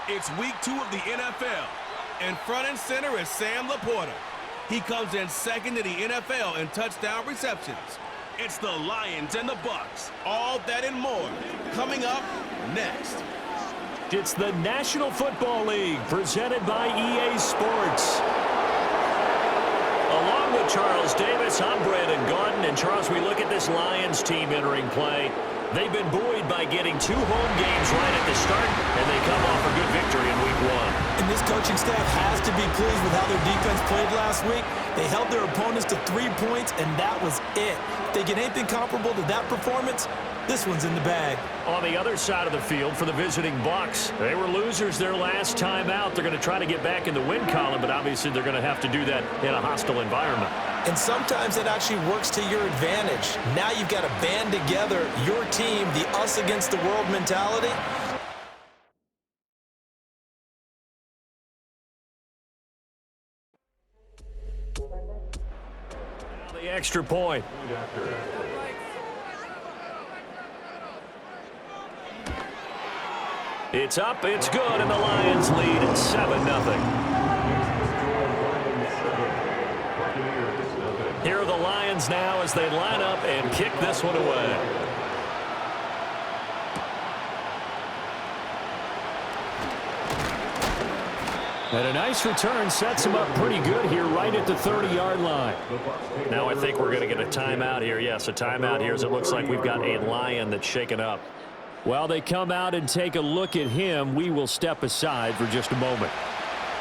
It's week 2 of the NFL, and front and center is Sam Laporta. He comes in second in the NFL in touchdown receptions. It's the Lions and the Bucs. All that and more coming up next. It's the National Football League presented by EA Sports. Along with Charles Davis, I'm Brandon Gaudin. And Charles, we look at this Lions team entering play. They've been buoyed by getting 2 home games right at the start, and they come off a good victory in week 1. And this coaching staff has to be pleased with how their defense played last week. They held their opponents to 3 points, and that was it. If they get anything comparable to that performance, this one's in the bag. On the other side of the field for the visiting Bucs, they were losers their last time out. They're going to try to get back in the win column, but obviously they're going to have to do that in a hostile environment. And sometimes it actually works to your advantage. Now you've got to band together your team, the us against the world mentality. Now the extra point. It's up, it's good, and the Lions lead at 7-0. Here are the Lions now as they line up and kick this one away. And a nice return sets him up pretty good here right at the 30-yard line. Now I think we're going to get a timeout here. Yes, a timeout here as it looks like we've got a Lion that's shaken up. While they come out and take a look at him, we will step aside for just a moment.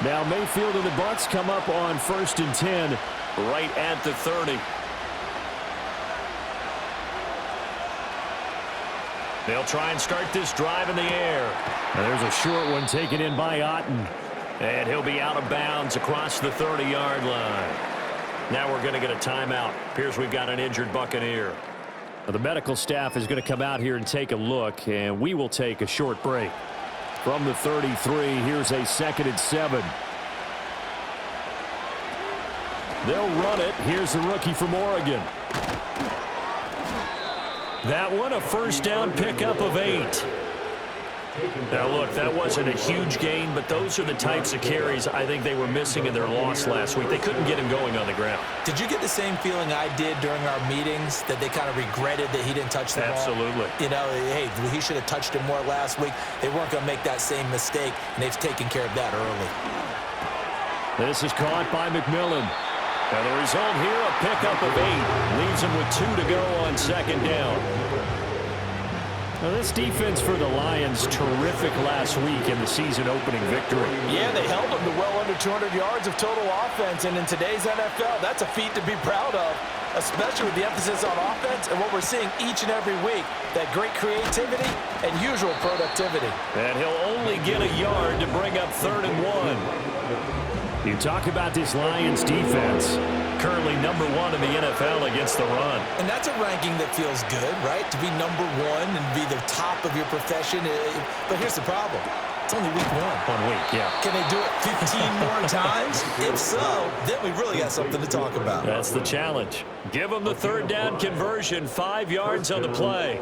Now Mayfield and the Bucs come up on 1st and 10 right at the 30. They'll try and start this drive in the air. And there's a short one taken in by Otten. And he'll be out of bounds across the 30-yard line. Now we're going to get a timeout. Appears we've got an injured Buccaneer. Now the medical staff is going to come out here and take a look, and we will take a short break. From the 33, here's a 2nd and 7. They'll run it. Here's the rookie from Oregon. That one, a first down pickup of 8. Now, look, that wasn't a huge gain, but those are the types of carries I think they were missing in their loss last week. They couldn't get him going on the ground. Did you get the same feeling I did during our meetings, that they kind of regretted that he didn't touch the ball? Absolutely. You know, hey, he should have touched him more last week. They weren't going to make that same mistake, and they've taken care of that early. This is caught by McMillan. And the result here, a pickup of 8. Leaves him with 2 to go on 2nd down. Now this defense for the Lions, terrific last week in the season-opening victory. Yeah, they held them to well under 200 yards of total offense, and in today's NFL, that's a feat to be proud of, especially with the emphasis on offense and what we're seeing each and every week, that great creativity and usual productivity. And he'll only get a yard to bring up 3rd and 1. You talk about this Lions defense, currently number 1 in the NFL against the run. And that's a ranking that feels good, right? To be number 1 and be the top of your profession. But here's the problem. It's only week 1. 1 week, yeah. Can they do it 15 more times? If so, then we really got something to talk about. That's the challenge. Give them the 3rd down conversion, 5 yards on the play.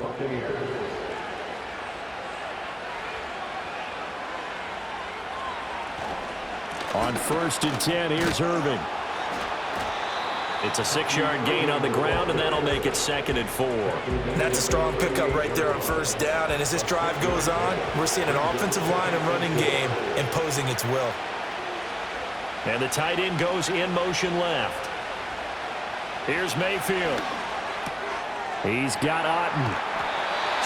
On 1st and 10, here's Irving. It's a 6-yard gain on the ground, and that'll make it 2nd and 4. That's a strong pickup right there on 1st down, and as this drive goes on, we're seeing an offensive line and running game imposing its will. And the tight end goes in motion left. Here's Mayfield. He's got Otten.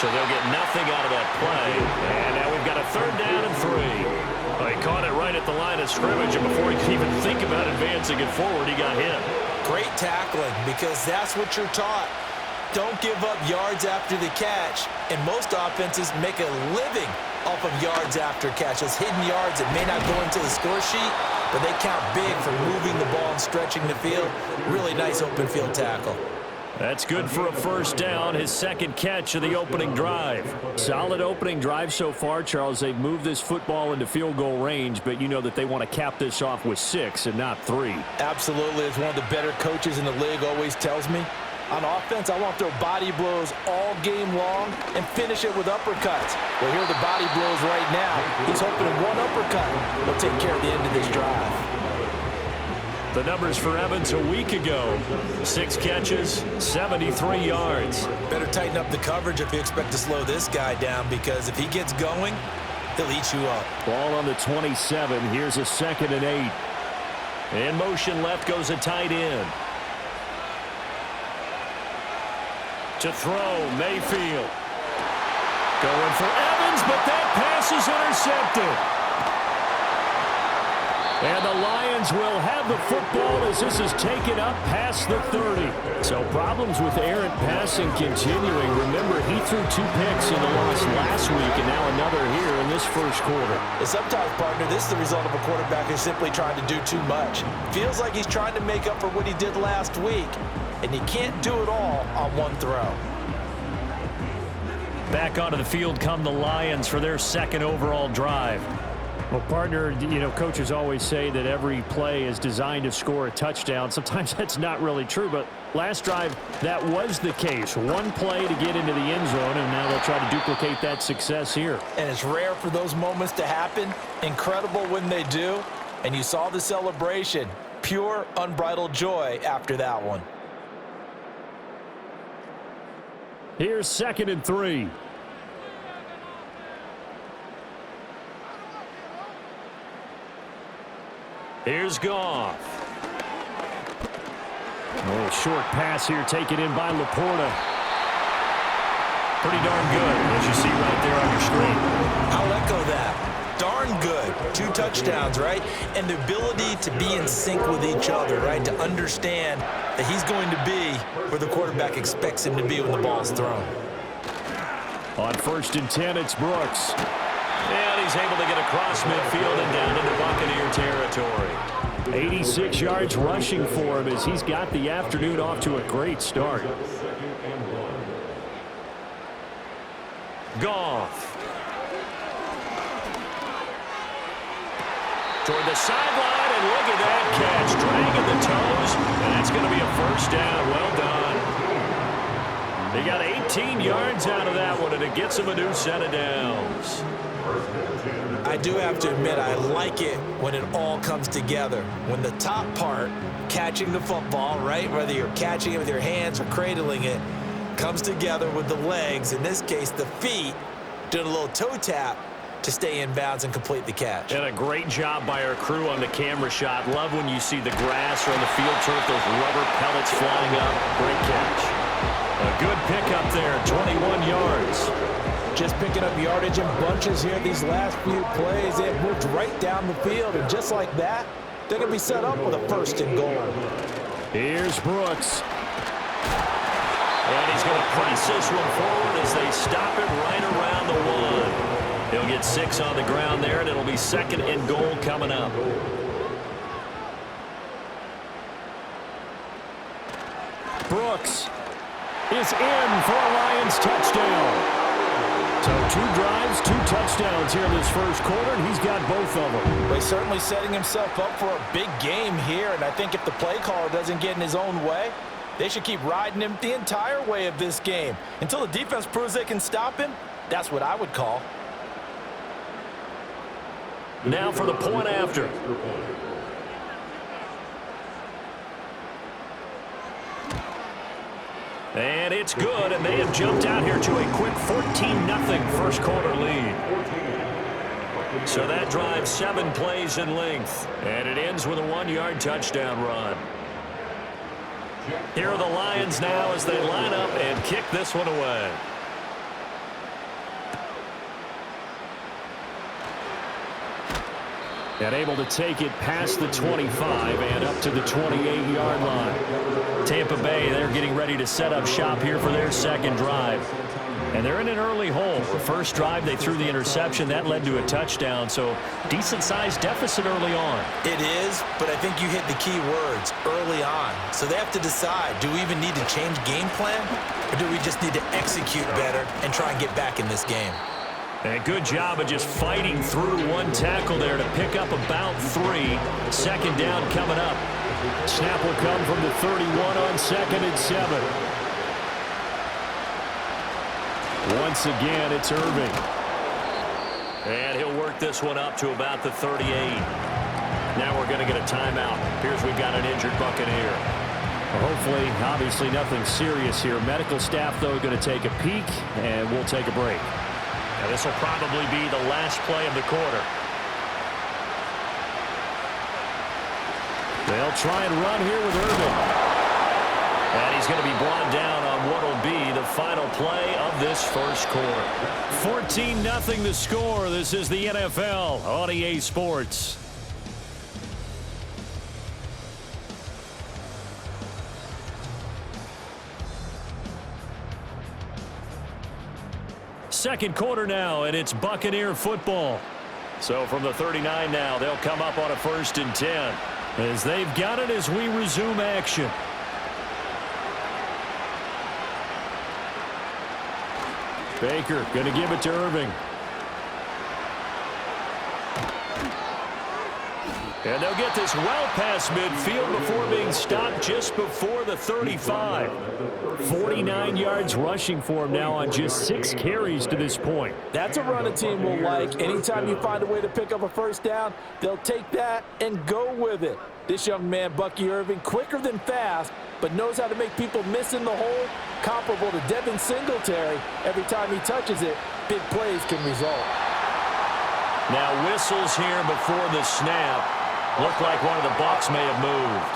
So they'll get nothing out of that play. And now we've got a 3rd down and 3. He caught it right at the line of scrimmage, and before he could even think about advancing it forward, he got hit. Great tackling, because that's what you're taught. Don't give up yards after the catch, and most offenses make a living off of yards after catch. Those hidden yards that may not go into the score sheet, but they count big for moving the ball and stretching the field. Really nice open field tackle. That's good for a 1st down, his 2nd catch of the opening drive. Solid opening drive so far, Charles. They've moved this football into field goal range, but you know that they want to cap this off with 6 and not 3. Absolutely. As one of the better coaches in the league always tells me, On offense, I want to throw body blows all game long and finish it with uppercuts. Well, here are the body blows right now. He's hoping one uppercut will take care of the end of this drive. The numbers for Evans a week ago: 6 catches, 73 yards. Better tighten up the coverage if you expect to slow this guy down, because if he gets going, he'll eat you up. Ball on the 27. Here's a 2nd and 8. In motion left goes a tight end. To throw, Mayfield. Going for Evans, but that pass is intercepted. And the Lions will have the football as this is taken up past the 30. So problems with errant passing continuing. Remember, he threw 2 picks in the loss last week, and now another here in this first quarter. Sometimes, partner, this is the result of a quarterback who's simply trying to do too much. Feels like he's trying to make up for what he did last week, and he can't do it all on one throw. Back onto the field come the Lions for their 2nd overall drive. Well, partner, coaches always say that every play is designed to score a touchdown. Sometimes that's not really true, but last drive, that was the case. One play to get into the end zone, and now they'll try to duplicate that success here. And it's rare for those moments to happen. Incredible when they do. And you saw the celebration. Pure, unbridled joy after that one. Here's 2nd and 3. Here's Goff. Oh, short pass here taken in by Laporta. Pretty darn good, as you see right there on your screen. I'll echo that. Darn good. 2 touchdowns, right? And the ability to be in sync with each other, right? To understand that he's going to be where the quarterback expects him to be when the ball's thrown. On 1st and 10, it's Brooks. And he's able to get across midfield and down into Buccaneer territory. 86 yards rushing for him as he's got the afternoon off to a great start. Goff. Toward the sideline, and look at that catch. Dragging the toes, and that's going to be a 1st down. Well done. They got 18 yards out of that one, and it gets him a new set of downs. I do have to admit, I like it when it all comes together. When the top part, catching the football, right, whether you're catching it with your hands or cradling it, comes together with the legs, in this case the feet, doing a little toe tap to stay in bounds and complete the catch. And a great job by our crew on the camera shot. Love when you see the grass or on the field turf, those rubber pellets flying up. Great catch. A good pickup there, 21 yards. Just picking up yardage in bunches here these last few plays. They have moved right down the field, and just like that, they're going to be set up with a 1st and goal. Here's Brooks. And he's going to press this one forward as they stop it right around the 1. He'll get 6 on the ground there, and it'll be 2nd and goal coming up. Brooks is in for a Lions touchdown. So 2 drives, 2 touchdowns here in this first quarter, and he's got both of them. Well, he's certainly setting himself up for a big game here, and I think if the play caller doesn't get in his own way, they should keep riding him the entire way of this game. Until the defense proves they can stop him, that's what I would call. Now for the point after. And it's good, and they have jumped out here to a quick 14-0 first quarter lead. So that drives 7 plays in length, and it ends with a 1-yard touchdown run. Here are the Lions now as they line up and kick this one away. And able to take it past the 25 and up to the 28-yard line. Tampa Bay, they're getting ready to set up shop here for their 2nd drive. And they're in an early hole. The first drive, they threw the interception. That led to a touchdown, so decent-sized deficit early on. It is, but I think you hit the key words, early on. So they have to decide, do we even need to change game plan, or do we just need to execute better and try and get back in this game? And good job of just fighting through one tackle there to pick up about 3. 2nd down coming up. Snap will come from the 31 on 2nd and 7. Once again, it's Irving. And he'll work this one up to about the 38. Now we're going to get a timeout. Here's we've got an injured Buccaneer. Well, hopefully, obviously nothing serious here. Medical staff, though, going to take a peek, and we'll take a break. Now, this will probably be the last play of the quarter. They'll try and run here with Irving. And he's going to be brought down on what will be the final play of this first quarter. 14-0 the score. This is the NFL on EA Sports. Second quarter now, and it's Buccaneer football. So from the 39 now, they'll come up on a 1st and 10. As they've got it as we resume action. Baker going to give it to Irving. And they'll get this well past midfield before being stopped just before the 35. 49 yards rushing for him now on just 6 carries to this point. That's a run a team will like. Anytime you find a way to pick up a first down, they'll take that and go with it. This young man, Bucky Irving, quicker than fast, but knows how to make people miss in the hole, comparable to Devin Singletary. Every time he touches it, big plays can result. Now whistles here before the snap. Looked like one of the Bucs may have moved.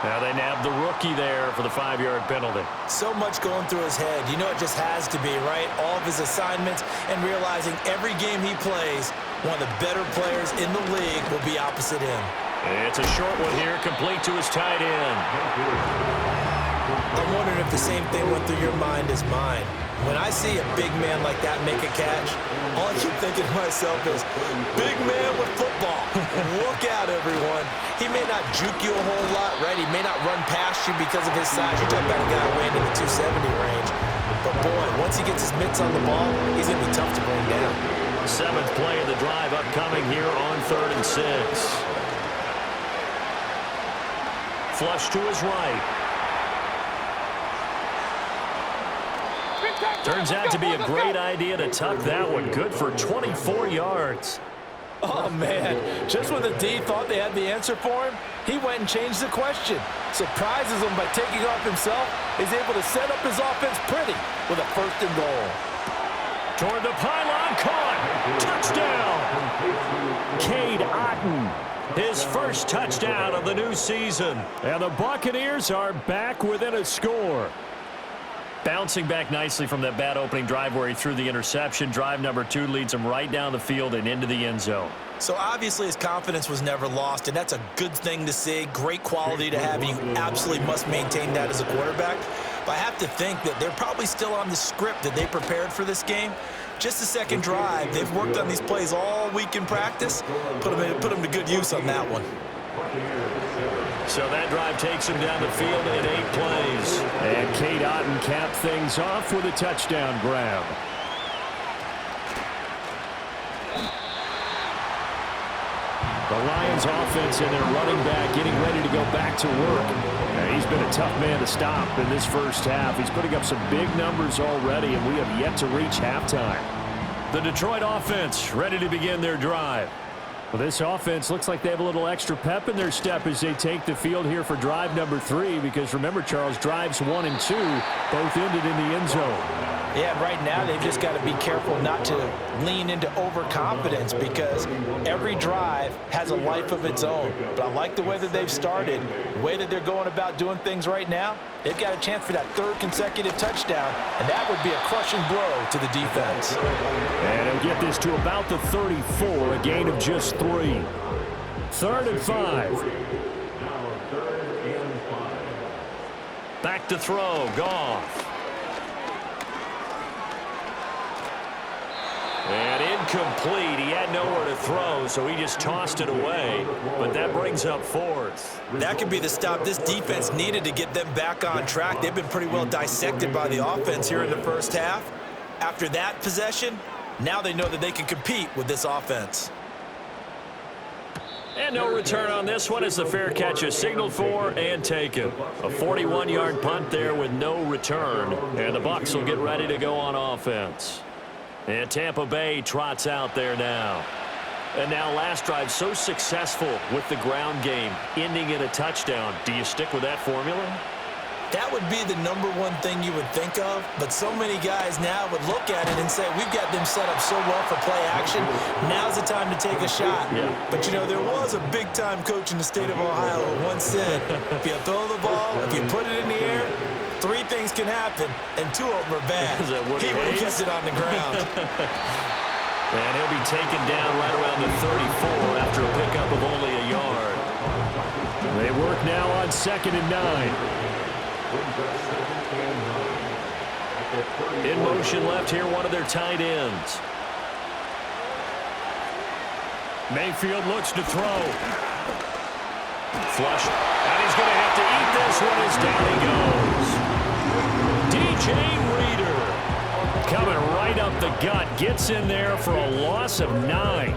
Now they nabbed the rookie there for the 5-yard penalty. So much going through his head. You know it just has to be, right? All of his assignments and realizing every game he plays, one of the better players in the league will be opposite him. It's a short one here, complete to his tight end. I'm wondering if the same thing went through your mind as mine. When I see a big man like that make a catch, all I keep thinking to myself is, big man with football. Look out, everyone. He may not juke you a whole lot, right? He may not run past you because of his size. You're talking about a guy weighing in the 270 range. But, boy, once he gets his mitts on the ball, he's going to be tough to bring down. 7th play of the drive upcoming here on 3rd and 6. Flush to his right. Turns out to be a great idea to tuck that one. Good for 24 yards. Oh, man. Just when the D thought they had the answer for him, he went and changed the question. Surprises him by taking off himself. Is able to set up his offense pretty with a 1st and goal. Toward the pylon, caught. Touchdown. Cade Otton, his first touchdown of the new season. And the Buccaneers are back within a score. Bouncing back nicely from that bad opening drive where he threw the interception. Drive number 2 leads him right down the field and into the end zone. So obviously his confidence was never lost, and that's a good thing to see. Great quality to have, and you absolutely must maintain that as a quarterback. But I have to think that they're probably still on the script that they prepared for this game. Just the second drive. They've worked on these plays all week in practice. Put them to good use on that one. So that drive takes him down the field in 8 plays. And Cade Otton capped things off with a touchdown grab. The Lions offense and their running back getting ready to go back to work. Now, he's been a tough man to stop in this first half. He's putting up some big numbers already, and we have yet to reach halftime. The Detroit offense ready to begin their drive. Well, this offense looks like they have a little extra pep in their step as they take the field here for drive number 3, because remember, Charles, drives 1 and 2 both ended in the end zone. Yeah, right now they've just got to be careful not to lean into overconfidence, because every drive has a life of its own. But I like the way that they've started, the way that they're going about doing things right now. They've got a chance for that 3rd consecutive touchdown, and that would be a crushing blow to the defense. And he'll get this to about the 34, a gain of just 3. 3rd and 5. Back to throw, Goff. And incomplete. He had nowhere to throw, so he just tossed it away. But that brings up 4th. That could be the stop this defense needed to get them back on track. They've been pretty well dissected by the offense here in the first half. After that possession, now they know that they can compete with this offense. And no return on this one as the fair catch is signaled for and taken. A 41-yard punt there with no return. And the Bucs will get ready to go on offense. And Tampa Bay trots out there now. And now last drive so successful with the ground game, ending in a touchdown. Do you stick with that formula? That would be the number one thing you would think of, but so many guys now would look at it and say, we've got them set up so well for play action, now's the time to take a shot. Yeah. But, you know, there was a big-time coach in the state of Ohio who once said, if you throw the ball, if you put it in the air, 3 things can happen, and 2 of them are bad. He would have kept it on the ground. And he'll be taken down right around the 34 after a pickup of only a yard. They work now on 2nd and 9. In motion left here, one of their tight ends. Mayfield looks to throw. Flush. And he's going to have to eat this one as down he goes. DJ Reader coming right up the gut. Gets in there for a loss of 9.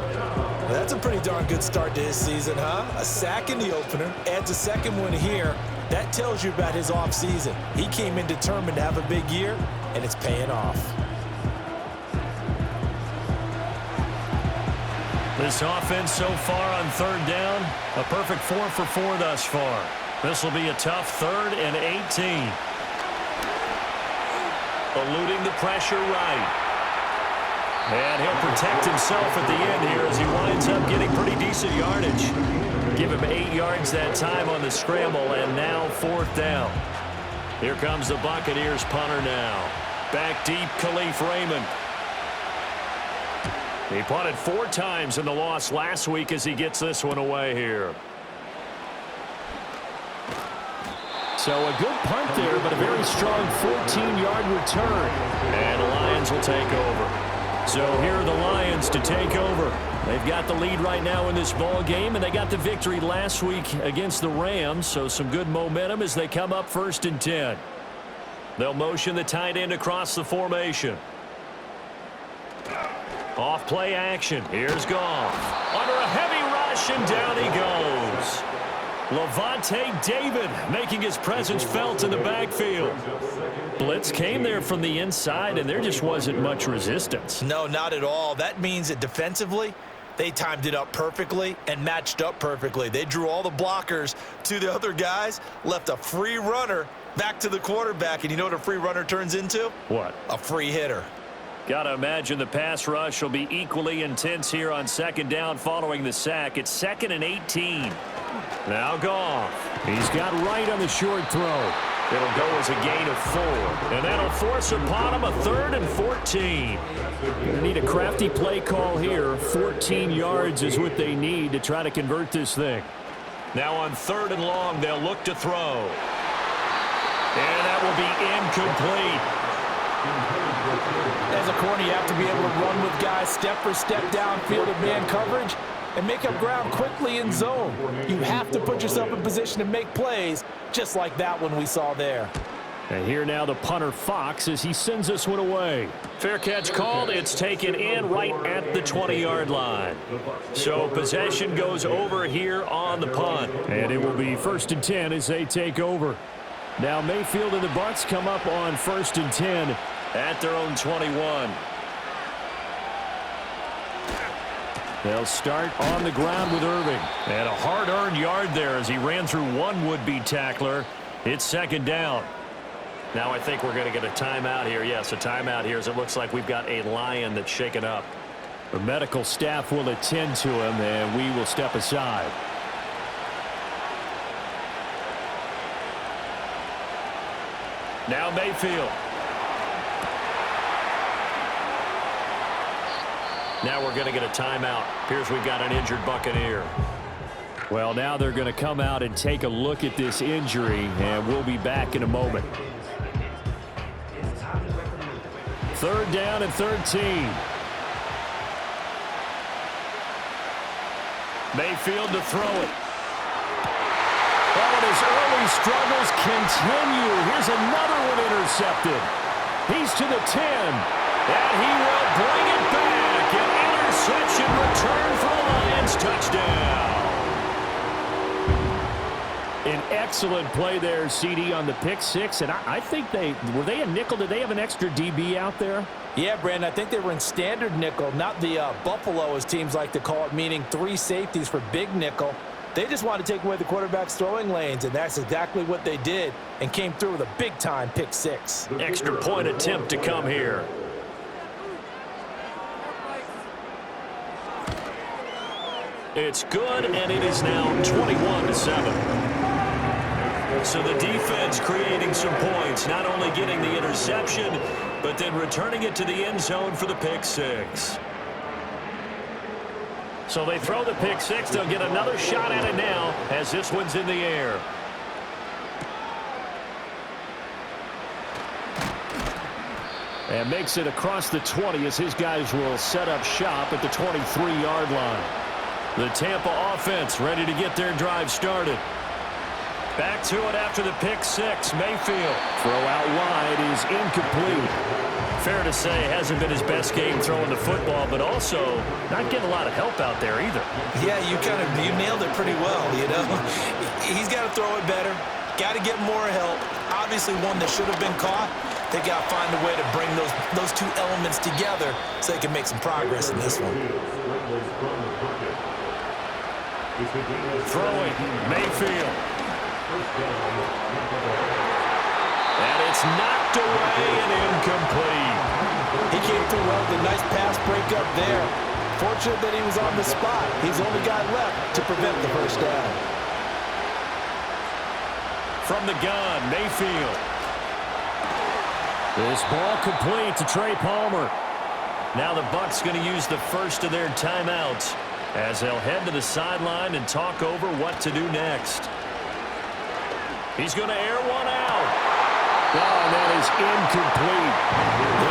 That's a pretty darn good start to his season, huh? A sack in the opener, adds a second one here. That tells you about his offseason. He came in determined to have a big year, and it's paying off. This offense so far on 3rd down, a perfect 4 for 4 thus far. This will be a tough 3rd and 18. Eluding the pressure right. And he'll protect himself at the end here as he winds up getting pretty decent yardage. Give him 8 yards that time on the scramble, and now 4th down. Here comes the Buccaneers punter now. Back deep, Khalif Raymond. He punted 4 times in the loss last week as he gets this one away here. So a good punt there, but a very strong 14-yard return. And the Lions will take over. So here are the Lions to take over. They've got the lead right now in this ball game, and they got the victory last week against the Rams, so some good momentum as they come up 1st and 10. They'll motion the tight end across the formation. Off play action. Here's Goff. Under a heavy rush, and down he goes. Levante David making his presence felt in the backfield. Blitz came there from the inside, and there just wasn't much resistance. No, not at all. That means that defensively, they timed it up perfectly and matched up perfectly. They drew all the blockers to the other guys, left a free runner back to the quarterback, and you know what a free runner turns into? What? A free hitter. Got to imagine the pass rush will be equally intense here on 2nd down following the sack. It's 2nd and 18. Now Goff. He's got right on the short throw. It'll go as a gain of 4. And that'll force upon him a 3rd and 14. They need a crafty play call here. 14 yards is what they need to try to convert this thing. Now on 3rd and long, they'll look to throw. And that will be incomplete. As a corner, you have to be able to run with guys step for step downfield in man coverage and make up ground quickly in zone. You have to put yourself in position to make plays, just like that one we saw there. And here now the punter Fox as he sends this one away. Fair catch called. It's taken in right at the 20-yard line. So possession goes over here on the punt. And it will be 1st and 10 as they take over. Now Mayfield and the Bucs come up on 1st and 10 at their own 21. They'll start on the ground with Irving. And a hard-earned yard there as he ran through one would-be tackler. It's 2nd down. Now I think we're going to get a timeout here. Yes, a timeout here as it looks like we've got a Lion that's shaken up. The medical staff will attend to him, and we will step aside. Now Mayfield. Now we're going to get a timeout. Appears we've got an injured Buccaneer. Well, now they're going to come out and take a look at this injury, and we'll be back in a moment. 3rd down and 13. Mayfield to throw it. Oh, and his early struggles continue. Here's another one intercepted. He's to the 10, and he will bring it back. An interception return for a Lions touchdown. Excellent play there, CD, on the pick six. And I think were they a nickel? Did they have an extra DB out there? Yeah, Brandon, I think they were in standard nickel, not the Buffalo, as teams like to call it, meaning 3 safeties for big nickel. They just wanted to take away the quarterback's throwing lanes, and that's exactly what they did and came through with a big-time pick six. Extra point attempt to come here. It's good, and it is now 21-7. So the defense creating some points, not only getting the interception, but then returning it to the end zone for the pick six. So they throw the pick six. They'll get another shot at it now as this one's in the air. And makes it across the 20 as his guys will set up shop at the 23-yard line. The Tampa offense ready to get their drive started. Back to it after the pick six. Mayfield. Throw out wide is incomplete. Fair to say, hasn't been his best game throwing the football, but also not getting a lot of help out there either. Yeah, you nailed it pretty well, you know. He's got to throw it better. Got to get more help. Obviously one that should have been caught. They got to find a way to bring those two elements together so they can make some progress in this one. Throwing, Mayfield. And it's knocked away and incomplete. He came through well with a nice pass breakup there. Fortunate that he was on the spot. He's the only guy left to prevent the first down. From the gun, Mayfield. This ball complete to Trey Palmer. Now the Bucs going to use the first of their timeouts as they'll head to the sideline and talk over what to do next. He's going to air one out. Oh, that is incomplete.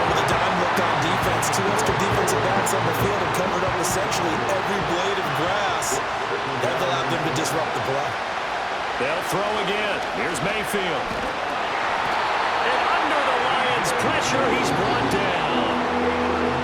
With a dime look on defense, 2 extra defensive backs on the field and covered up essentially every blade of grass. That allowed them to disrupt the play. They'll throw again. Here's Mayfield. And under the Lions' pressure, he's brought down.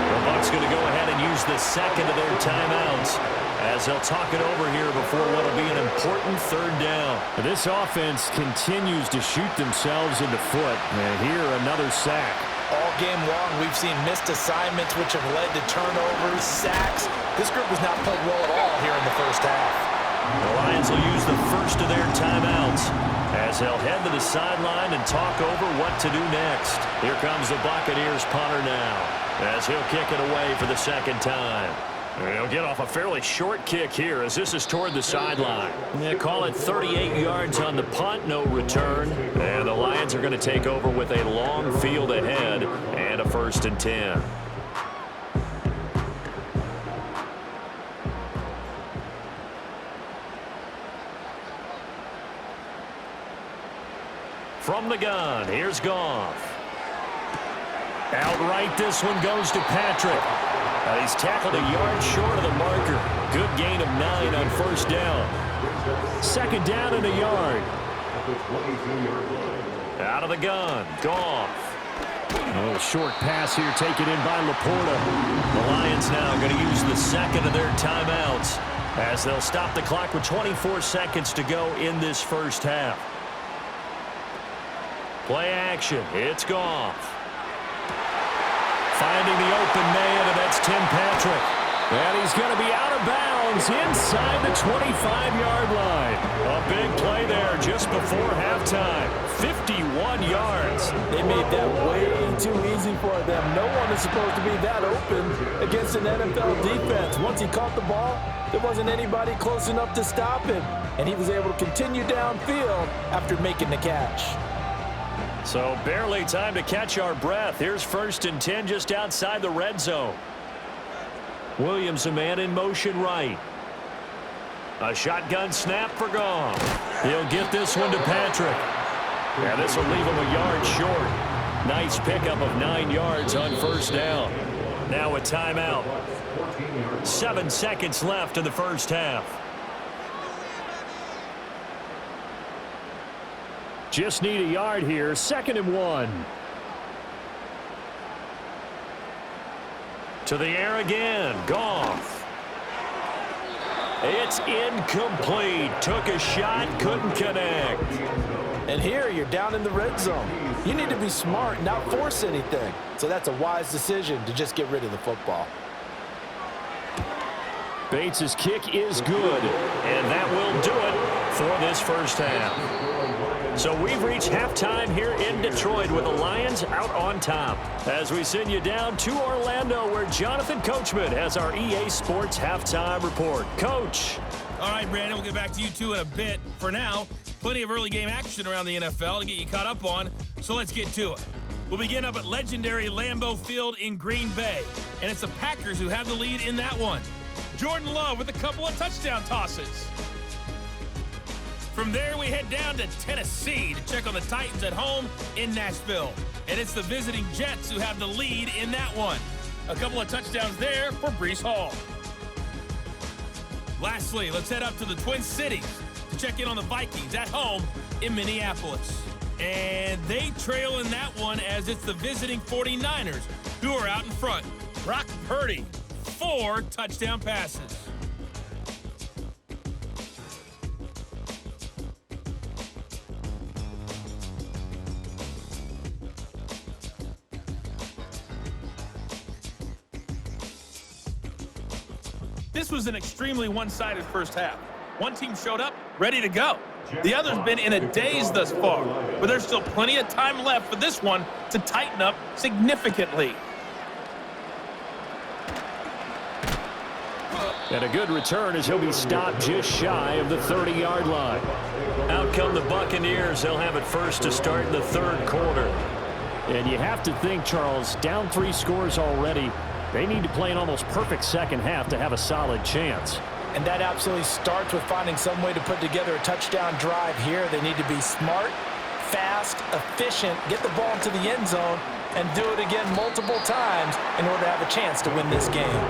The Bucs going to go ahead and use the second of their timeouts as they'll talk it over here before what will be an important third down. This offense continues to shoot themselves in the foot. And here, another sack. All game long, we've seen missed assignments which have led to turnovers, sacks. This group has not played well at all here in the first half. The Lions will use the first of their timeouts as they'll head to the sideline and talk over what to do next. Here comes the Buccaneers punter now as he'll kick it away for the second time. He'll get off a fairly short kick here as this is toward the sideline. They call it 38 yards on the punt, no return. And the Lions are going to take over with a long field ahead and a 1st and 10. From the gun, here's Goff. Outright, this one goes to Patrick. He's tackled a yard short of the marker. Good gain of 9 on first down. Second down and a yard. Out of the gun, Goff. A little short pass here taken in by Laporta. The Lions now going to use the second of their timeouts as they'll stop the clock with 24 seconds to go in this first half. Play action. It's Goff. Finding the open man, and that's Tim Patrick. And he's going to be out of bounds inside the 25-yard line. A big play there just before halftime. 51 yards. They made that way too easy for them. No one is supposed to be that open against an NFL defense. Once he caught the ball, there wasn't anybody close enough to stop him. And he was able to continue downfield after making the catch. So barely time to catch our breath. Here's 1st and 10 just outside the red zone. Williams, a man in motion right. A shotgun snap for Goff. He'll get this one to Patrick. Yeah, this will leave him a yard short. Nice pickup of 9 yards on first down. Now a timeout. 7 seconds left in the first half. Just need a yard here. 2nd and 1. To the air again. Goff. It's incomplete. Took a shot, couldn't connect. And here you're down in the red zone. You need to be smart, not force anything. So that's a wise decision to just get rid of the football. Bates' kick is good, and that will do it for this first half. So we've reached halftime here in Detroit with the Lions out on top. As we send you down to Orlando, where Jonathan Coachman has our EA Sports halftime report. Coach. All right, Brandon, we'll get back to you two in a bit. For now, plenty of early game action around the NFL to get you caught up on, so let's get to it. We'll begin up at legendary Lambeau Field in Green Bay, and it's the Packers who have the lead in that one. Jordan Love with a couple of touchdown tosses. From there, we head down to Tennessee to check on the Titans at home in Nashville. And it's the visiting Jets who have the lead in that one. A couple of touchdowns there for Breece Hall. Lastly, let's head up to the Twin Cities to check in on the Vikings at home in Minneapolis. And they trail in that one as it's the visiting 49ers who are out in front. Brock Purdy, 4 touchdown passes. This was an extremely one-sided first half. One team showed up, ready to go. The other's been in a daze thus far, but there's still plenty of time left for this one to tighten up significantly. And a good return as he'll be stopped just shy of the 30-yard line. Out come the Buccaneers. They'll have it first to start in the third quarter. And you have to think, Charles, down 3 scores already. They need to play an almost perfect second half to have a solid chance. And that absolutely starts with finding some way to put together a touchdown drive here. They need to be smart, fast, efficient, get the ball into the end zone, and do it again multiple times in order to have a chance to win this game.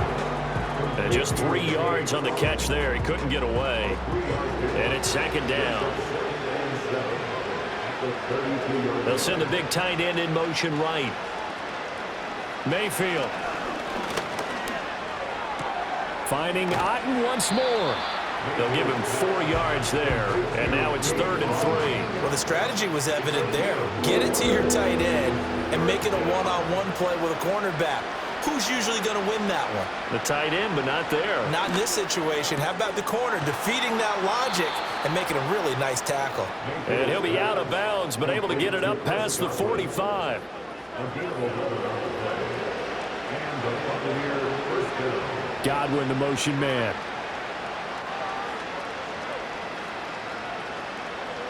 And just 3 yards on the catch there. He couldn't get away. And it's second down. They'll send the big tight end in motion right. Mayfield. Finding Otten once more. They'll give him 4 yards there, and now it's 3rd and 3. Well, the strategy was evident there. Get it to your tight end and make it a one-on-one play with a cornerback. Who's usually going to win that one? The tight end, but not there. Not in this situation. How about the corner defeating that logic and making a really nice tackle? And he'll be out of bounds, but able to get it up past the 45. Godwin, the motion man.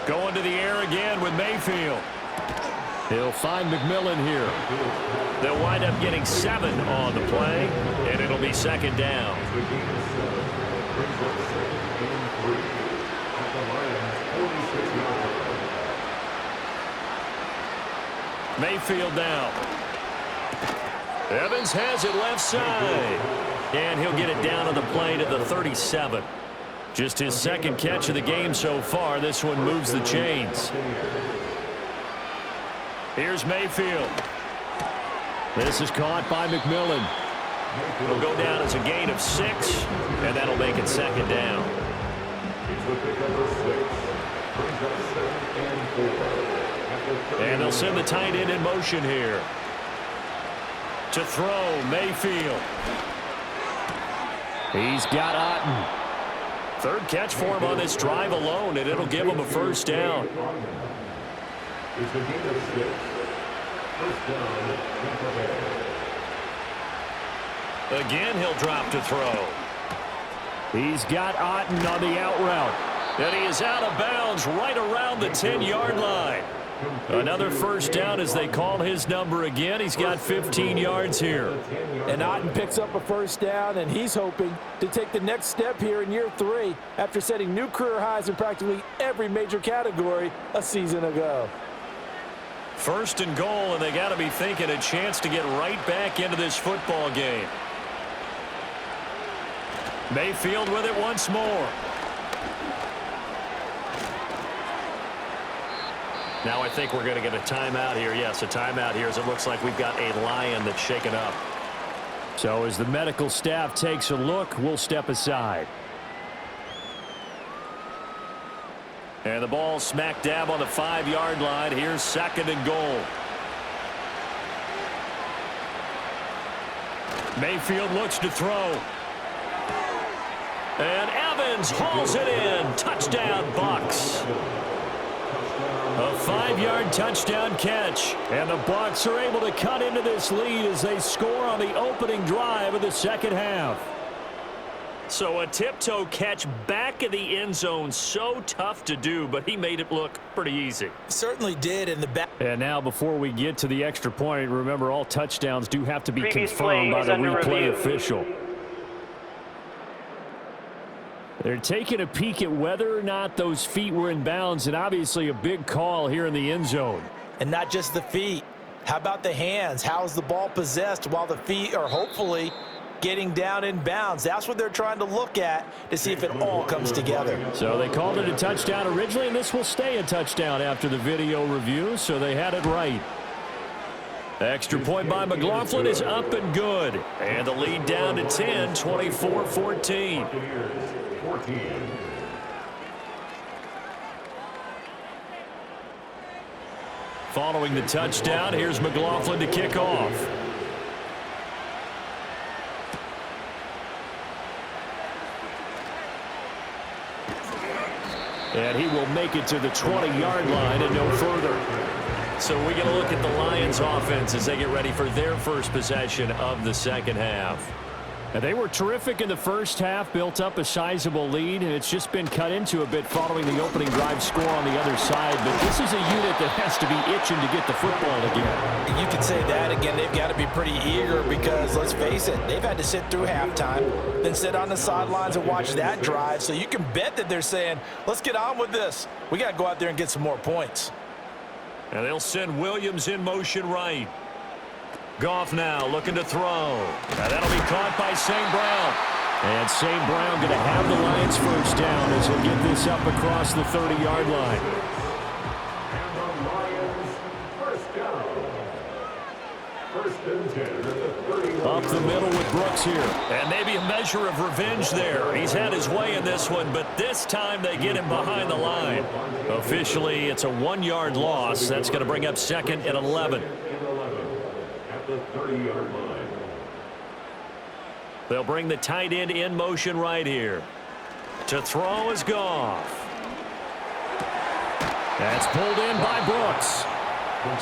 Going to the air again with Mayfield. He'll find McMillan here. They'll wind up getting 7 on the play, and it'll be second down. Mayfield down. Evans has it left side. And he'll get it down on the play to the 37. Just his second catch of the game so far. This one moves the chains. Here's Mayfield. This is caught by McMillan. It'll go down as a gain of 6, and that'll make it second down. And they'll send the tight end in motion here. To throw, Mayfield. He's got Otten. 3rd catch for him on this drive alone, and it'll give him a first down. Again, he'll drop to throw. He's got Otten on the out route. And he is out of bounds right around the 10-yard line. Another first down as they call his number again. He's got 15 yards here. And Otten picks up a first down, and he's hoping to take the next step here in year 3 after setting new career highs in practically every major category a season ago. First and goal, and they got to be thinking a chance to get right back into this football game. Mayfield with it once more. Now I think we're going to get a timeout here. Yes, a timeout here as it looks like we've got a Lion that's shaken up. So as the medical staff takes a look, we'll step aside. And the ball smack dab on the 5-yard line. Here's 2nd and goal. Mayfield looks to throw. And Evans hauls it in. Touchdown, Bucs. A 5-yard touchdown catch. And the Bucs are able to cut into this lead as they score on the opening drive of the second half. So a tiptoe catch back in the end zone. So tough to do, but he made it look pretty easy. Certainly did in the back. And now before we get to the extra point, remember all touchdowns do have to be confirmed by the replay official. They're taking a peek at whether or not those feet were in bounds, and obviously a big call here in the end zone. And not just the feet. How about the hands? How's the ball possessed while the feet are hopefully getting down in bounds? That's what they're trying to look at to see if it all comes together. So they called it a touchdown originally, and this will stay a touchdown after the video review, so they had it right. Extra point by McLaughlin is up and good. And the lead down to 10, 24-14. Following the touchdown, here's McLaughlin to kick off. And he will make it to the 20-yard line and no further. So we get a look at the Lions offense as they get ready for their first possession of the second half. And they were terrific in the first half, built up a sizable lead, and it's just been cut into a bit following the opening drive score on the other side. But this is a unit that has to be itching to get the football again. You can say that again. They've got to be pretty eager because, let's face it, they've had to sit through halftime, then sit on the sidelines and watch that drive. So you can bet that they're saying, let's get on with this. We got to go out there and get some more points. And they'll send Williams in motion right. Goff now looking to throw. And that'll be caught by St. Brown. And St. Brown going to have the Lions first down as he'll get this up across the 30-yard line. Up the middle with Brooks here. And maybe a measure of revenge there. He's had his way in this one, but this time they get him behind the line. Officially, it's a 1-yard loss. That's going to bring up 2nd and 11. At the 30-yard line. They'll bring the tight end in motion right here. To throw is Goff. That's pulled in by Brooks.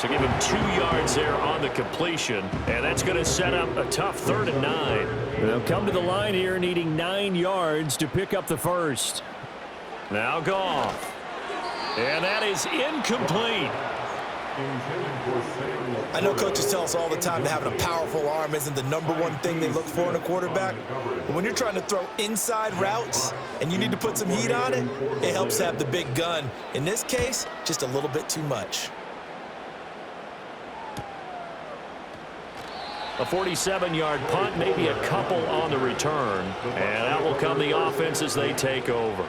So give him 2 yards there on the completion. And that's going to set up a tough 3rd and 9. They'll come to the line here needing 9 yards to pick up the first. Now Goff. And that is incomplete. I know coaches tell us all the time that having a powerful arm isn't the #1 thing they look for in a quarterback. But when you're trying to throw inside routes and you need to put some heat on it, it helps to have the big gun. In this case, just a little bit too much. A 47-yard punt, maybe a couple on the return. And that will come the offense as they take over.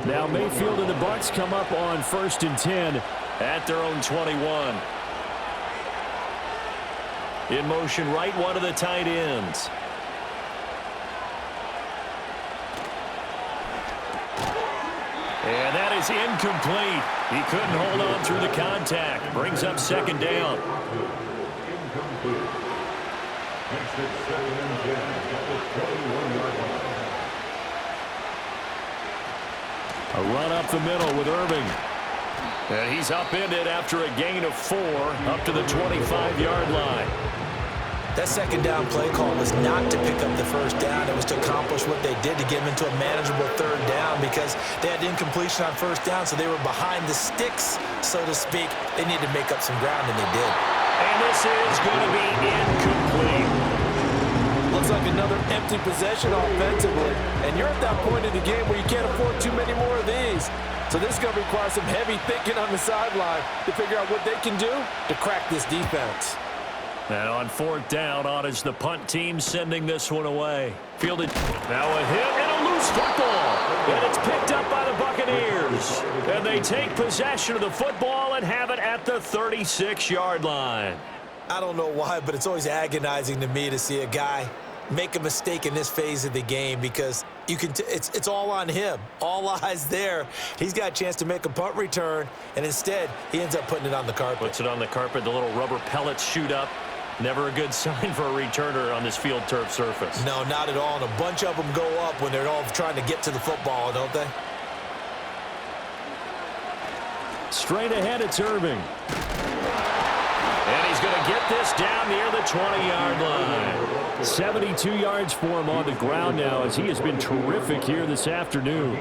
Now Mayfield and the Bucs come up on 1st and 10 at their own 21. In motion right, one of the tight ends. And that is incomplete. He couldn't hold on through the contact. Brings up 2nd down. Incomplete. Makes it 2nd and 10 at the 21-yard line. A run up the middle with Irving. And he's upended after a gain of 4 up to the 25-yard line. That 2nd down play call was not to pick up the first down. It was to accomplish what they did to get them into a manageable 3rd down because they had incompletion on 1st down, so they were behind the sticks, so to speak. They needed to make up some ground, and they did. And this is going to be incomplete. Looks like another empty possession offensively, and you're at that point in the game where you can't afford too many more of these. So this is going to require some heavy thinking on the sideline to figure out what they can do to crack this defense. And on 4th down, on is the punt team sending this one away. Fielded. Now a hit and a loose football. And it's picked up by the Buccaneers. And they take possession of the football and have it at the 36-yard line. I don't know why, but it's always agonizing to me to see a guy make a mistake in this phase of the game because it's all on him. All eyes there. He's got a chance to make a punt return, and instead he ends up putting it on the carpet. Puts it on the carpet. The little rubber pellets shoot up. Never a good sign for a returner on this field turf surface. No, not at all. And a bunch of them go up when they're all trying to get to the football, don't they? Straight ahead, it's Irving. And he's going to get this down near the 20-yard line. 72 yards for him on the ground now as he has been terrific here this afternoon.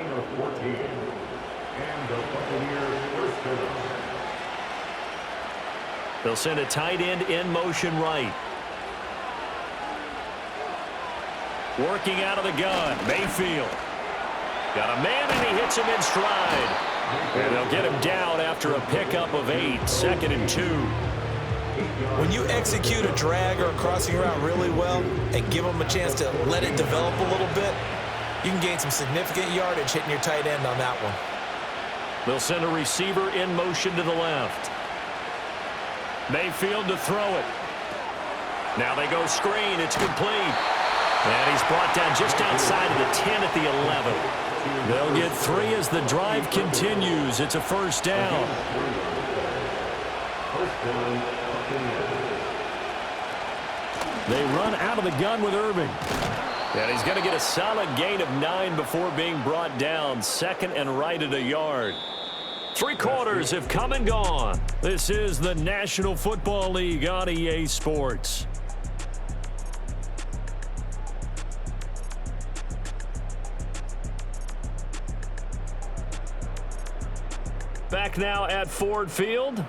They'll send a tight end in motion right. Working out of the gun, Mayfield. Got a man, and he hits him in stride. And they'll get him down after a pickup of 8, 2nd and 2. When you execute a drag or a crossing route really well and give them a chance to let it develop a little bit, you can gain some significant yardage hitting your tight end on that one. They'll send a receiver in motion to the left. Mayfield to throw it. Now they go screen. It's complete. And he's brought down just outside of the 10 at the 11. They'll get 3 as the drive continues. It's a first down. They run out of the gun with Irving. And he's going to get a solid gain of 9 before being brought down. 2nd and right at a yard. 3 quarters have come and gone. This is the National Football League on EA Sports. Back now at Ford Field.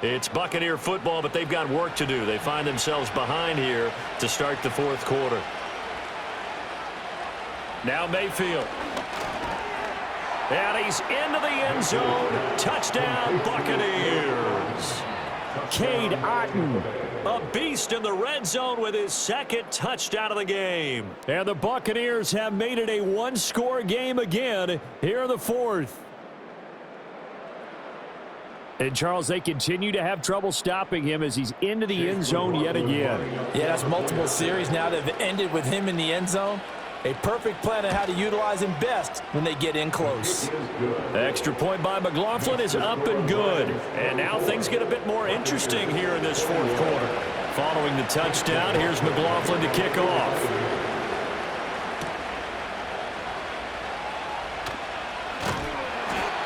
It's Buccaneer football, but they've got work to do. They find themselves behind here to start the 4th quarter. Now Mayfield. And he's into the end zone. Touchdown, Buccaneers. Cade Otton. A beast in the red zone with his 2nd touchdown of the game. And the Buccaneers have made it a one-score game again here in the 4th. And, Charles, they continue to have trouble stopping him as he's into the end zone yet again. Yeah, that's multiple series now that have ended with him in the end zone. A perfect plan on how to utilize him best when they get in close. Extra point by McLaughlin is up and good. And now things get a bit more interesting here in this 4th quarter. Following the touchdown, here's McLaughlin to kick off.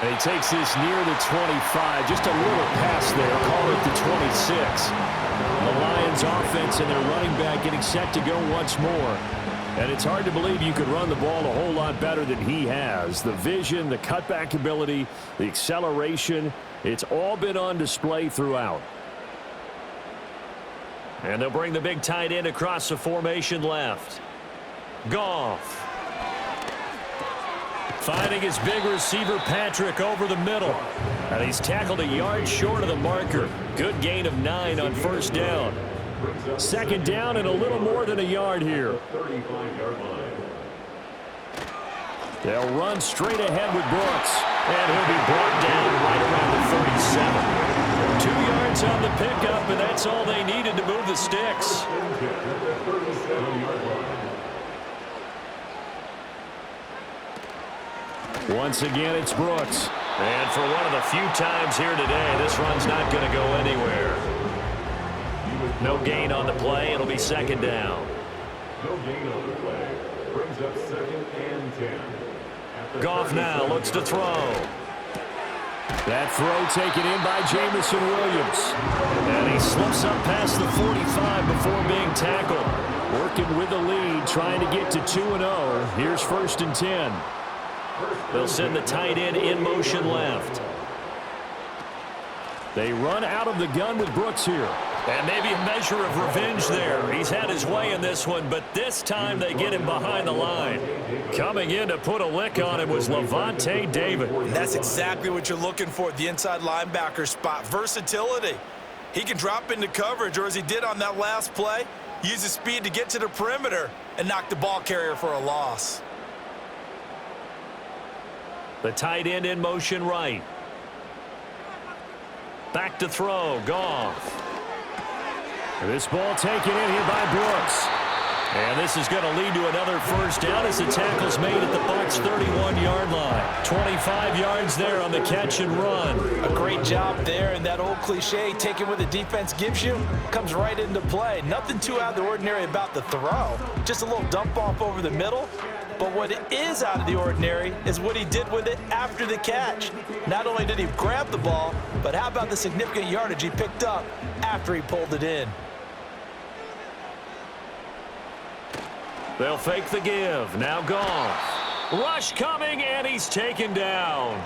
And he takes this near the 25. Just a little pass there. Call it the 26. The Lions offense and their running back getting set to go once more. And it's hard to believe you could run the ball a whole lot better than he has. The vision, the cutback ability, the acceleration, it's all been on display throughout. And they'll bring the big tight end across the formation left. Goff. Finding his big receiver, Patrick, over the middle. And he's tackled a yard short of the marker. Good gain of 9 on 1st down. 2nd down and a little more than a yard here. They'll run straight ahead with Brooks. And he'll be brought down right around the 37. 2 yards on the pickup, and that's all they needed to move the sticks. Once again, it's Brooks. And for one of the few times here today, this run's not going to go anywhere. No gain on the play. It'll be 2nd down. No gain on the play. Brings up 2nd and 10. Goff now looks to throw. That throw taken in by Jamison Williams. And he slips up past the 45 before being tackled. Working with the lead, trying to get to 2-0. Here's 1st and 10. They'll send the tight end in motion left. They run out of the gun with Brooks here. And maybe a measure of revenge there. He's had his way in this one, but this time they get him behind the line. Coming in to put a lick on him was Levante David. And that's exactly what you're looking for at the inside linebacker spot. Versatility. He can drop into coverage, or as he did on that last play, use his speed to get to the perimeter and knock the ball carrier for a loss. The tight end in motion right. Back to throw. Goff. This ball taken in here by Brooks. And this is going to lead to another first down as the tackle's made at the Bucs' 31-yard line. 25 yards there on the catch and run. A great job there, and that old cliche, taking what the defense gives you, comes right into play. Nothing too out of the ordinary about the throw. Just a little dump off over the middle. But what is out of the ordinary is what he did with it after the catch. Not only did he grab the ball, but how about the significant yardage he picked up after he pulled it in? They'll fake the give. Now Goff. Rush coming, and he's taken down.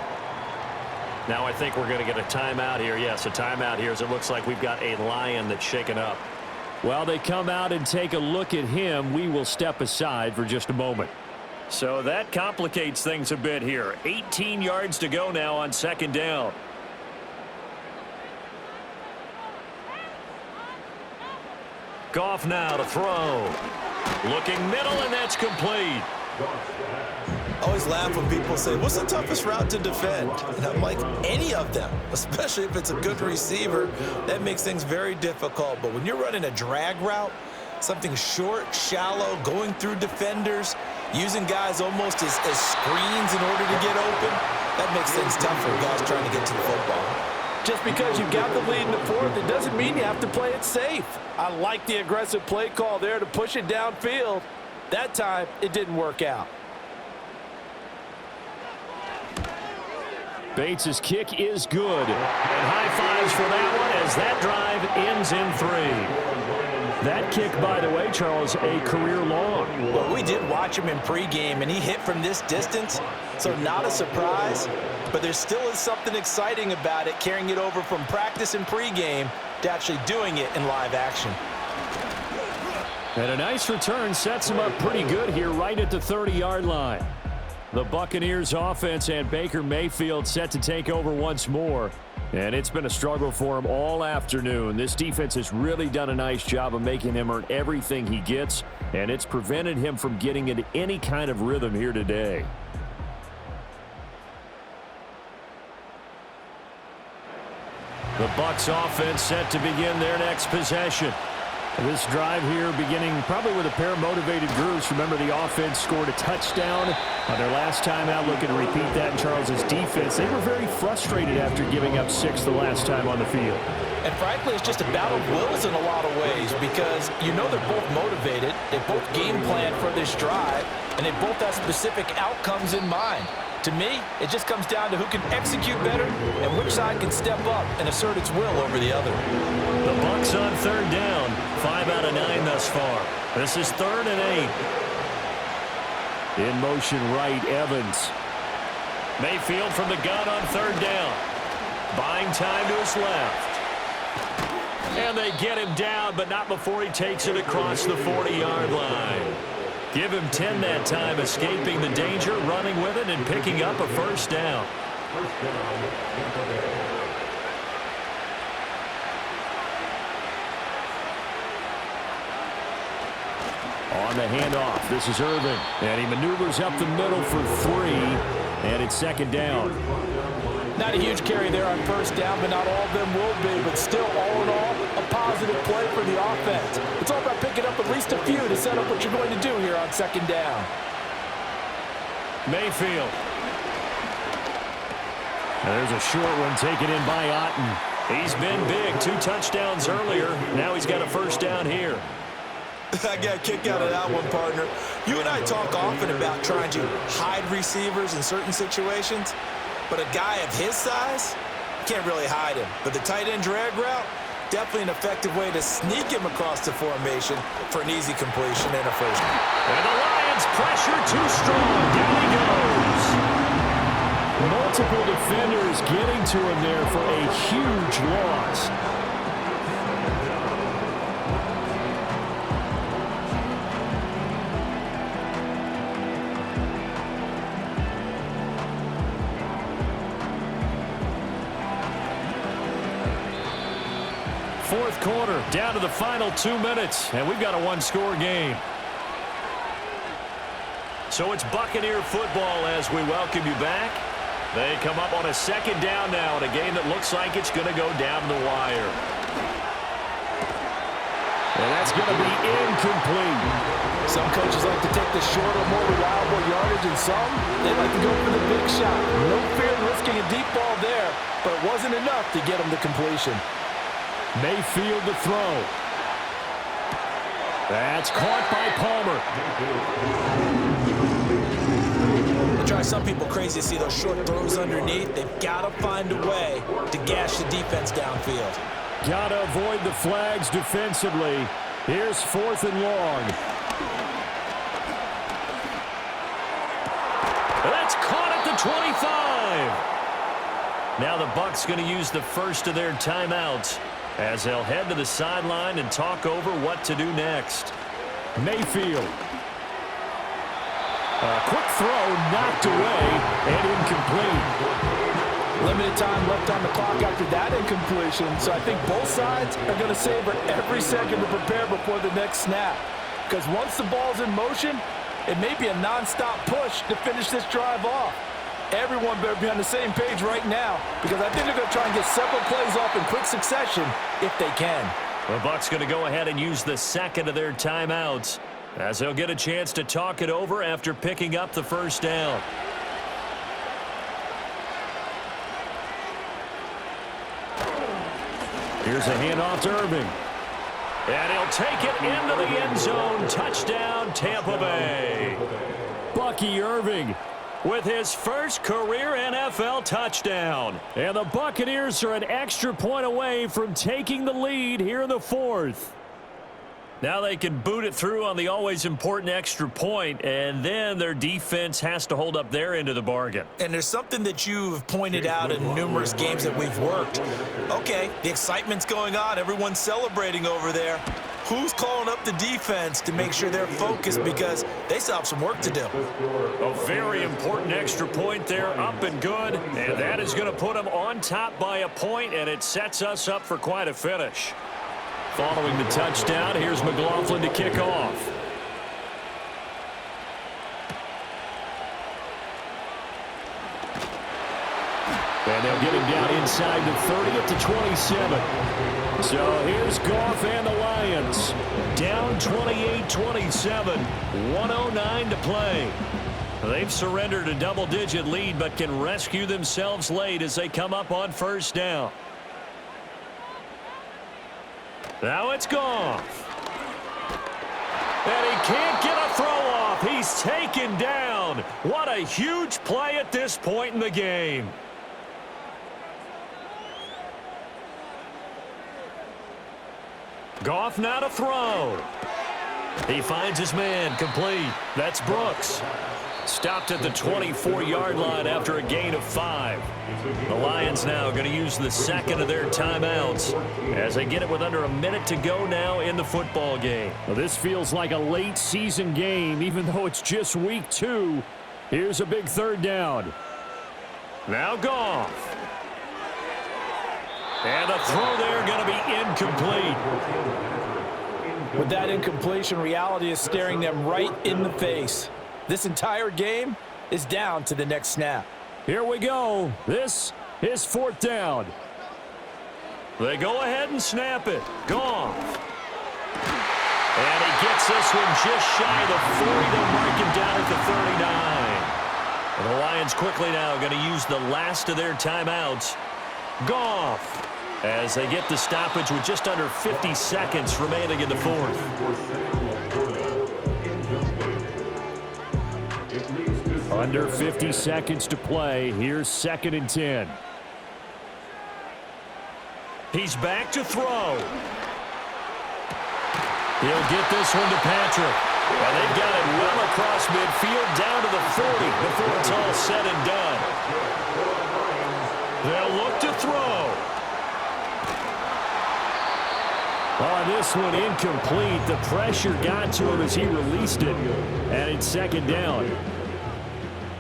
Now I think we're going to get a timeout here. Yes, a timeout here as it looks like we've got a Lion that's shaken up. While they come out and take a look at him, we will step aside for just a moment. So that complicates things a bit here. 18 yards to go now on second down. Goff now to throw. Looking middle, and that's complete. I always laugh when people say, what's the toughest route to defend? And I'm like, any of them, especially if it's a good receiver. That makes things very difficult. But when you're running a drag route, something short, shallow, going through defenders, using guys almost as screens in order to get open, that makes things tough for guys trying to get to the football. Just because you've got the lead in the fourth, it doesn't mean you have to play it safe. I like the aggressive play call there to push it downfield. That time, it didn't work out. Bates' kick is good. And high fives for that one as that drive ends in 3. That kick, by the way, Charles, a career long. Well, we did watch him in pregame, and he hit from this distance, so not a surprise. But there still is something exciting about it, carrying it over from practice and pregame to actually doing it in live action. And a nice return sets him up pretty good here right at the 30-yard line. The Buccaneers offense and Baker Mayfield set to take over once more. And it's been a struggle for him all afternoon. This defense has really done a nice job of making him earn everything he gets, and it's prevented him from getting into any kind of rhythm here today. The Bucs offense set to begin their next possession. This drive here beginning probably with a pair of motivated groups. Remember, the offense scored a touchdown on their last time out. Looking to repeat that in Charles's defense. They were very frustrated after giving up 6 the last time on the field. And frankly, it's just a battle of wills in a lot of ways because you know they're both motivated. They both game plan for this drive, and they both have specific outcomes in mind. To me, it just comes down to who can execute better and which side can step up and assert its will over the other. The Bucs on third down. 5 out of 9 thus far. This is 3rd and 8. In motion right, Evans. Mayfield from the gun on third down. Buying time to his left. And they get him down, but not before he takes it across the 40-yard line. Give him 10 that time, escaping the danger, running with it, and picking up a first down. On the handoff, this is Irvin. And he maneuvers up the middle for 3, and it's second down. Not a huge carry there on first down, but not all of them will be. But still, all in all, a positive play for the offense. It's all about picking up at least a few to set up what you're going to do here on second down. Mayfield. And there's a short one taken in by Otten. He's been big. 2 touchdowns earlier. Now he's got a first down here. I got a kick out of that one, partner. You and I talk often about trying to hide receivers in certain situations. But a guy of his size, can't really hide him. But the tight end drag route, definitely an effective way to sneak him across the formation for an easy completion and a first down. And the Lions pressure too strong. Down he goes. Multiple defenders getting to him there for a huge loss. Fourth quarter, down to the final 2 minutes, and we've got a one-score game. So it's Buccaneer football as we welcome you back. They come up on a second down now in a game that looks like it's going to go down to the wire. And that's going to be incomplete. Some coaches like to take the shorter, more reliable yardage, and some, they like to go for the big shot. No fear in risking a deep ball there, but it wasn't enough to get him to completion. Mayfield to throw. That's caught by Palmer. It drives some people crazy to see those short throws underneath. They've got to find a way to gash the defense downfield. Got to avoid the flags defensively. Here's 4th and long. That's caught at the 25. Now the Bucs going to use the first of their timeouts as they'll head to the sideline and talk over what to do next. Mayfield. A quick throw knocked away and incomplete. Limited time left on the clock after that incompletion, so I think both sides are going to savor every second to prepare before the next snap. Because once the ball's in motion, it may be a nonstop push to finish this drive off. Everyone better be on the same page right now, because I think they're going to try and get several plays off in quick succession if they can. The Bucs going to go ahead and use the second of their timeouts as they'll get a chance to talk it over after picking up the first down. Here's a handoff to Irving. And he'll take it into the end zone. Touchdown, Tampa Bay. Bucky Irving with his first career NFL touchdown. And the Buccaneers are an extra point away from taking the lead here in the 4th. Now they can boot it through on the always important extra point, and then their defense has to hold up their end of the bargain. And there's something that you've pointed out in numerous games that we've worked. Okay, the excitement's going on. Everyone's celebrating over there. Who's calling up the defense to make sure they're focused, because they still have some work to do? A very important extra point there, up and good. And that is going to put them on top by a point, and it sets us up for quite a finish. Following the touchdown, here's McLaughlin to kick off. And they'll get him down inside the 30 at the 27. So here's Goff and the Lions. Down 28-27, 1:09 to play. They've surrendered a double-digit lead, but can rescue themselves late as they come up on first down. Now it's Goff. And he can't get a throw off. He's taken down. What a huge play at this point in the game. Goff now to throw. He finds his man, complete. That's Brooks. Stopped at the 24-yard line after a gain of 5. The Lions now going to use the second of their timeouts as they get it with under a minute to go now in the football game. Well, this feels like a late season game, even though it's just week 2. Here's a big third down. Now Goff. And the throw there going to be incomplete. With that incompletion, reality is staring them right in the face. This entire game is down to the next snap. Here we go. This is 4th down. They go ahead and snap it. Goff. And he gets this one just shy of the 40. They'll mark him down at the 39. And the Lions quickly now going to use the last of their timeouts. Goff. As they get the stoppage with just under 50 seconds remaining in the 4th. Under 50 seconds to play. Here's 2nd and 10. He's back to throw. He'll get this one to Patrick. And they've got it well across midfield down to the 40 before it's all said and done. They'll look to throw. On this one, incomplete. The pressure got to him as he released it. And it's 2nd down.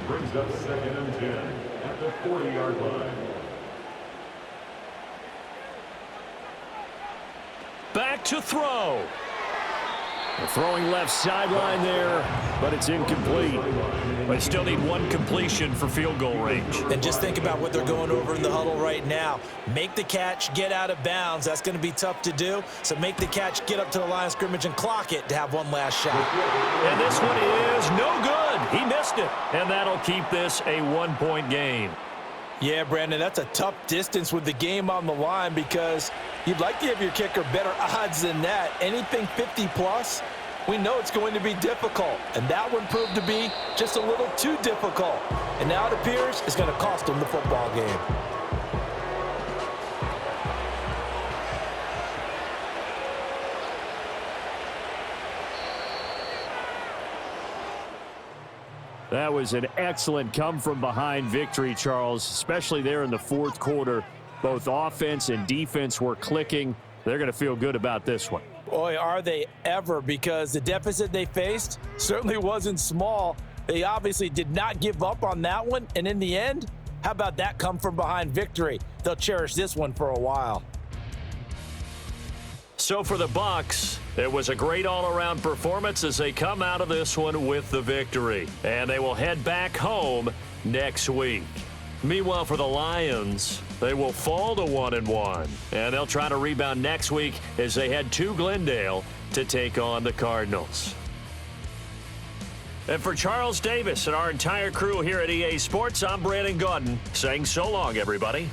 Brings up 2nd and 10 at the 40-yard line. Back to throw. Throwing left sideline there, but it's incomplete. They still need one completion for field goal range. And just think about what they're going over in the huddle right now. Make the catch, get out of bounds. That's going to be tough to do. So make the catch, get up to the line of scrimmage, and clock it to have one last shot. And this one is no good. He missed it. And that'll keep this a 1-point game. Yeah, Brandon, that's a tough distance with the game on the line because you'd like to have your kicker better odds than that. Anything 50-plus, we know it's going to be difficult. And that one proved to be just a little too difficult. And now it appears it's going to cost him the football game. That was an excellent come-from-behind victory, Charles, especially there in the fourth quarter. Both offense and defense were clicking. They're going to feel good about this one. Boy, are they ever, because the deficit they faced certainly wasn't small. They obviously did not give up on that one, and in the end, how about that come-from-behind victory? They'll cherish this one for a while. So for the Bucs, it was a great all-around performance as they come out of this one with the victory. And they will head back home next week. Meanwhile, for the Lions, they will fall to 1-1. And they'll try to rebound next week as they head to Glendale to take on the Cardinals. And for Charles Davis and our entire crew here at EA Sports, I'm Brandon Gaudin saying so long, everybody.